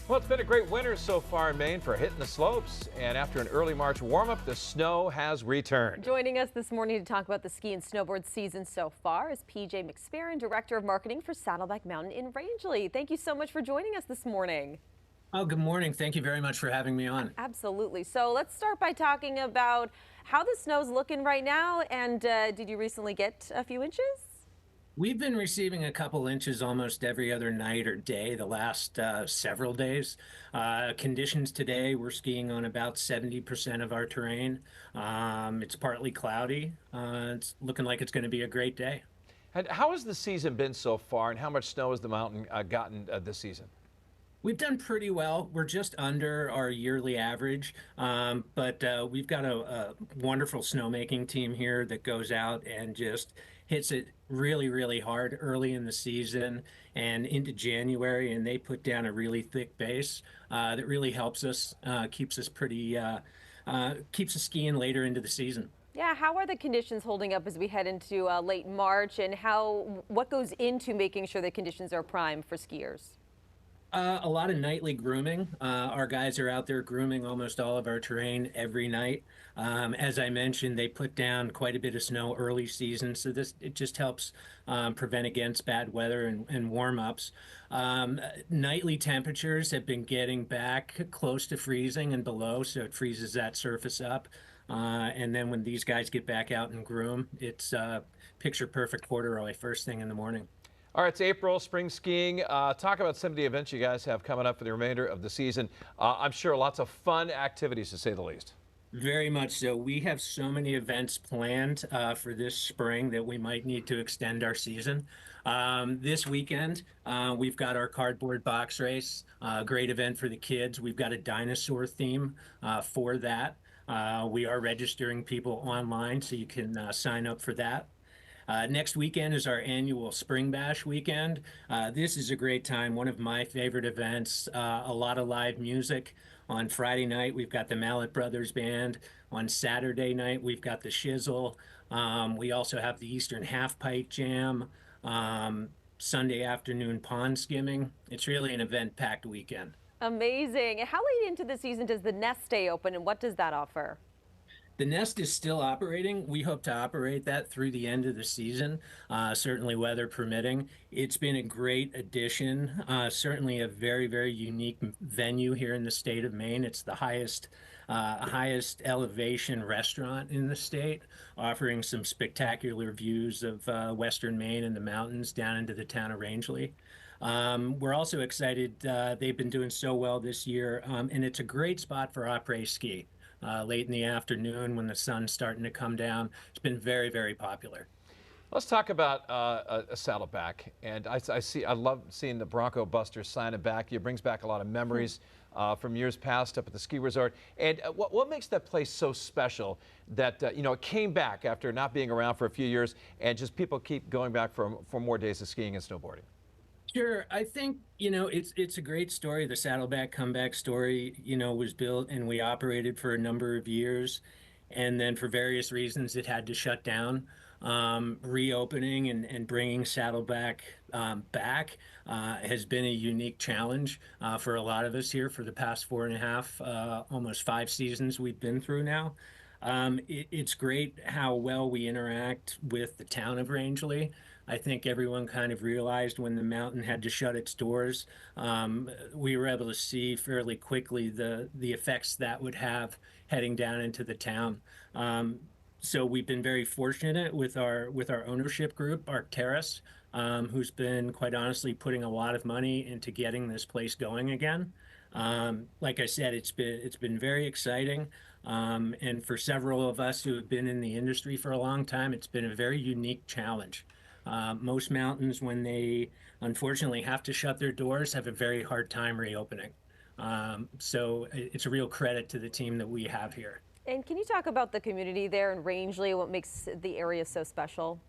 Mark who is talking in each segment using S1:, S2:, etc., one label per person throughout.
S1: Well, it's been a great winter so far in Maine for hitting the slopes. And after an early March warm-up, the snow has returned.
S2: Joining us this morning to talk about the ski and snowboard season so far is McSparran, Director of Marketing for Saddleback Mountain in Rangeley. Thank you so much for joining us this morning.
S3: Oh, good morning. Thank you very much for having me on.
S2: Absolutely. So let's start by talking about how the snow's looking right now. And did you recently get a few inches?
S3: We've been receiving a couple inches almost every other night or day the last several days. Conditions today, we're skiing on about 70% of our terrain. It's partly cloudy. It's looking like it's going to be a great day.
S1: And how has the season been so far, and how much snow has the mountain gotten this season?
S3: We've done pretty well. We're just under our yearly average, but we've got a wonderful snowmaking team here that goes out and just hits it really, really hard early in the season and into January, and they put down a really thick base that really helps us, keeps us keeps us skiing later into the season.
S2: Yeah, how are the conditions holding up as we head into late March, and what goes into making sure the conditions are prime for skiers?
S3: A lot of nightly grooming. Our guys are out there grooming almost all of our terrain every night. As I mentioned, they put down quite a bit of snow early season, so it just helps prevent against bad weather and warm-ups. Nightly temperatures have been getting back close to freezing and below, so it freezes that surface up. And then when these guys get back out and groom, it's picture perfect corduroy first thing in the morning.
S1: All right, it's April, spring skiing. Talk about some of the events you guys have coming up for the remainder of the season. I'm sure lots of fun activities, to say the least.
S3: Very much so. We have so many events planned for this spring that we might need to extend our season. This weekend, we've got our cardboard box race, great event for the kids. We've got a dinosaur theme for that. We are registering people online, so you can sign up for that. Next weekend is our annual Spring Bash weekend. This is a great time, one of my favorite events, a lot of live music. On Friday night, we've got the Mallet Brothers Band. On Saturday night, we've got the Shizzle. We also have the Eastern Half Pipe Jam, Sunday afternoon pond skimming. It's really an event-packed weekend.
S2: Amazing. How late into the season does the Nest stay open, and what does that offer?
S3: The Nest is still operating. We hope to operate that through the end of the season, certainly weather permitting. It's been a great addition, certainly a very, very unique venue here in the state of Maine. It's the highest elevation restaurant in the state, offering some spectacular views of western Maine and the mountains down into the town of Rangeley. We're also excited. They've been doing so well this year, and it's a great spot for après ski. Late in the afternoon when the sun's starting to come down. It's been very, very popular.
S1: Let's talk about a Saddleback. And I love seeing the Bronco Buster sign it back. It brings back a lot of memories from years past up at the ski resort. And what makes that place so special that, it came back after not being around for a few years, and just people keep going back for more days of skiing and snowboarding?
S3: Sure. I think, it's a great story. The Saddleback comeback story, was built and we operated for a number of years. And then for various reasons, it had to shut down. Reopening and bringing Saddleback back has been a unique challenge for a lot of us here for the past 4.5, almost 5 seasons we've been through now. It's great how well we interact with the town of Rangeley. I think everyone kind of realized when the mountain had to shut its doors, we were able to see fairly quickly the effects that would have heading down into the town. So we've been very fortunate with our ownership group, Arcturus, who's been quite honestly putting a lot of money into getting this place going again. Like I said, it's been very exciting. And for several of us who have been in the industry for a long time, it's been a very unique challenge. Most mountains, when they unfortunately have to shut their doors, have a very hard time reopening. So it's a real credit to the team that we have here.
S2: And can you talk about the community there in Rangeley, what makes the area so special?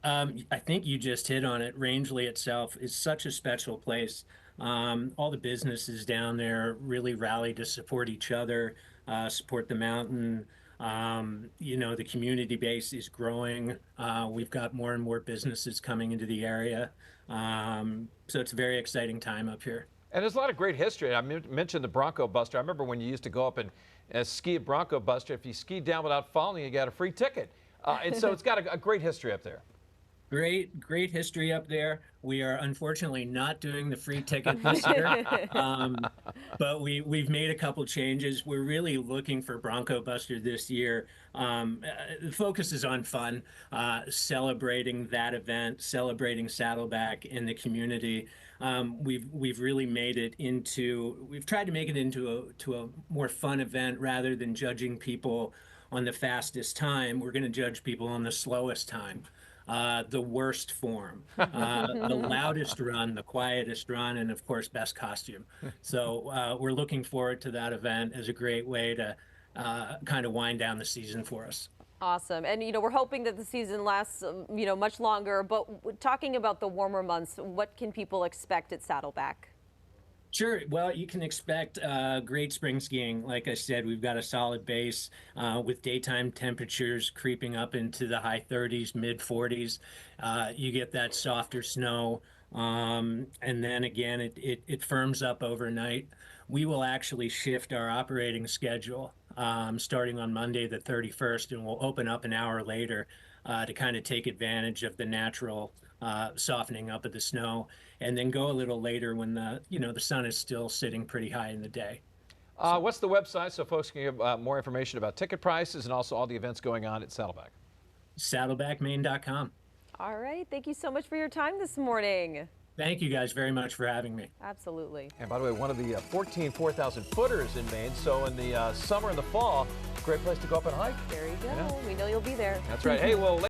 S3: I think you just hit on it. Rangeley itself is such a special place. All the businesses down there really rally to support each other, support the mountain. The community base is growing. We've got more and more businesses coming into the area. So it's a very exciting time up here.
S1: And there's a lot of great history. I mentioned the Bronco Buster. I remember when you used to go up and ski at Bronco Buster. If you skied down without falling, you got a free ticket. And so it's got a great history up there.
S3: Great history up there. We are unfortunately not doing the free ticket this year, but we've made a couple changes. We're really looking for Bronco Buster this year. The focus is on fun, celebrating that event, celebrating Saddleback in the community. We've really made it into. We've tried to make it into a more fun event rather than judging people on the fastest time. We're going to judge people on the slowest time. The worst form, the loudest run, the quietest run, and of course, best costume. So we're looking forward to that event as a great way to kind of wind down the season for us.
S2: Awesome. And, we're hoping that the season lasts, much longer. But talking about the warmer months, what can people expect at Saddleback?
S3: Sure. Well, you can expect great spring skiing. Like I said, we've got a solid base with daytime temperatures creeping up into the high 30s, mid 40s. You get that softer snow. And then again, it firms up overnight. We will actually shift our operating schedule starting on Monday the 31st, and we'll open up an hour later to kind of take advantage of the natural softening up of the snow, and then go a little later when the sun is still sitting pretty high in the day.
S1: What's the website so folks can get more information about ticket prices and also all the events going on at Saddleback?
S3: Saddlebackmaine.com.
S2: All right. Thank you so much for your time this morning.
S3: Thank you guys very much for having me.
S2: Absolutely.
S1: And by the way, one of the 14 4,000 footers in Maine. So in the summer and the fall, great place to go up and hike.
S2: There you go.
S1: Yeah.
S2: We know you'll be there.
S1: That's right. Hey, well.